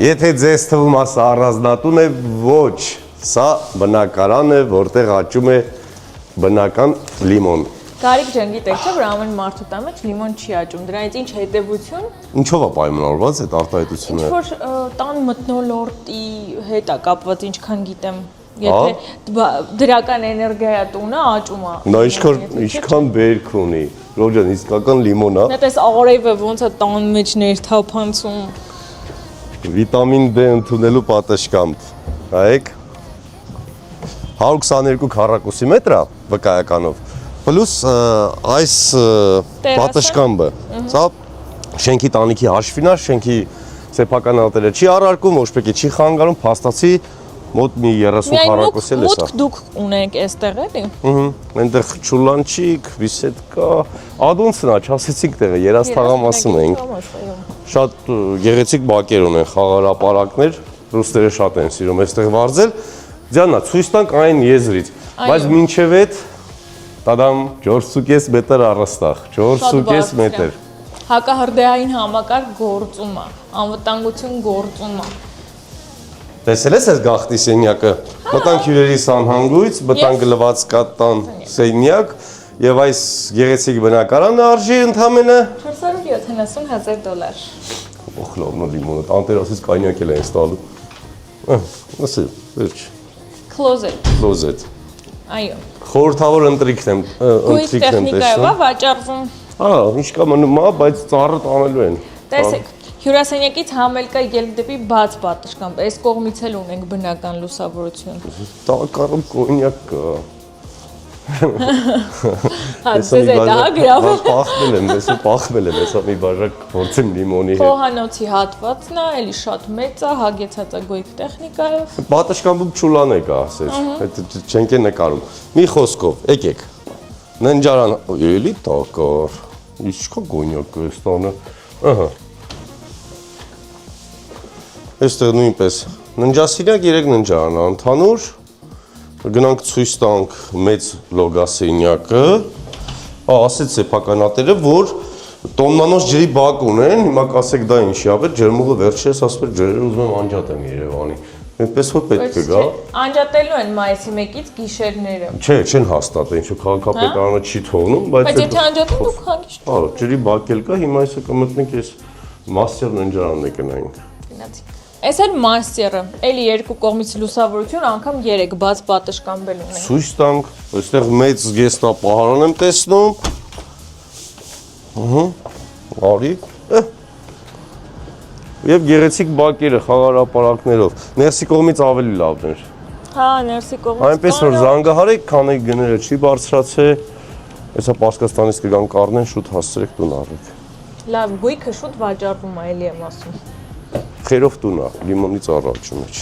Եթե ձեզ թվում է սա առանձնատուն է, ոչ, սա բնակարան է, որտեղ աճում է բնական լիմոն։ Գարիկ ջան, գիտեք չէ՞ որ ամեն մարդու տան մեջ լիմոն չի աճում, դրանից ինչ հետևություն։ Ինչով է պայմանավորված այդ արտահայտությունը։ Ինչ որ տան մթնոլորտի հետ է կապված, ինչքան գիտեմ։ Եթե դրական էներգիա տունը աճում է։ Նա ինչքան բերք ունի։ Ռոջան, իսկական լիմոն է։ Դա էս արևը ոնց է տան մեջ ներթափանցում։ Վիտամին D ընդունելու պատշգամբ։ Հայեք 122 քառակուսի մետր է վկայականով։ Պլյուս այս պատշգամբը։ Սա շենքի տանիքի հաշվին է, շենքի սեփական ալտերը չի առարկում, ոչ պեկի չի խանգարում, փաստացի մոտ մի 30 քառակուսի է սա։ Դուք ունեք այստեղ էլի։ Այնտեղ չուլանչիկ, վիսետկա, ադոնցն է, չասեցինք տեղը, երաստաղամասում ենք։ Շատ գեղեցիկ բակեր ունեն, խաղարապարակներ, ռուսները շատ են սիրում այստեղ վարձել։ Ձյանա, ցույց տանք այն եզրից, բայց մինչև այդ տադամ 4.5 մետր առաստաղ, 4.5 մետր։ Հակահրդեհային համակարգ գործում է, անվտանգություն գործում է։ Տեսել ես այս գաղթի սենյակը, մտանք հյուրերի սանհանգույց, մտանք լվացկատան սենյակ և այս գեղեցիկ բնակարանը արժի ընդամենը $470,000։ Օխլովնո լիմոնը, տանտերոսից կայնյակ էլ են ստալու։ Ասի, վերջ։ Կլոզետ։ Այո։ Խորհրդավոր ընտրիքն եմ Գույք տեխնիկայով է վաճառվում։ Ինչ կա մնում է, բայց ծառը տանելու են։ Տեսեք, հյուրասենյակից համելկա ելք դեպի բաց պատշգամբ, այս կողմից էլ ունենք բնական լուսավորություն։ Տակառում կոնյակ կա։ Ձեզ է դա գրավում։ Պախվել եմ, հեսա մի բաժակ փորձեմ լիմոնի հետ։ Խոհանոցի հատվածն է, էլի շատ մեծ է, հագեցած է գույք տեխնիկայով։ Պատշգամբում չուլան է կա, ասես, չենք է նկարում։ Մի խոսքով, եկեք, ննջարան, էլի տակար, ինչքա կոնյակ կա այս տանը, այստեղ նույնպես ննջասենյակ 3 ննջարան է ընդհանուր, գնանք ցույց տանք մեծ լոգասենյակը, ասեց սեփականատերը, որ տոննանոց ջրի բակ ունեն, հիմա կասեք դա ինչի ա, ջերմուղը վերջերս ասում է ջրերը ուզում եմ անջատեմ Երևանի, այդպես որ պետք է գա։ Անջատելու են մայիսի 1-ից գիշերները։ Չէ, չեն հաստատել, ինչ որ քաղաքապետարանը չի թողնում, բայց եթե անջատեն դուք հանգիստ։ Ջրի բակ էլ կա, հիմա այսը կմտնենք այս մաստեր ննջարանն է գնայինք։ Այս էլ մաստերը, էլի երկու կողմից լուսավորություն, անգամ 3 բաց պատշգամբել ունենք։ Ցույց տանք, այստեղ մեծ գեստապահարան եմ տեսնում։ Արի։ Եվ գեղեցիկ բակերը խաղարապարակներով։ Ներսի կողմից ավելի լավն էր։ Հա, ներսի կողմից։ Այնպես որ զանգահարեք, քանի գները չի բարձրացել, հեսա Պարսկաստանից կգան կառնեն, շուտ հասցրեք տուն առեք։ Լավ, գույքը շուտ վաճառվում է, էլի եմ ասում։ Խերով տուն է, լիմոնից առաջ մեջ։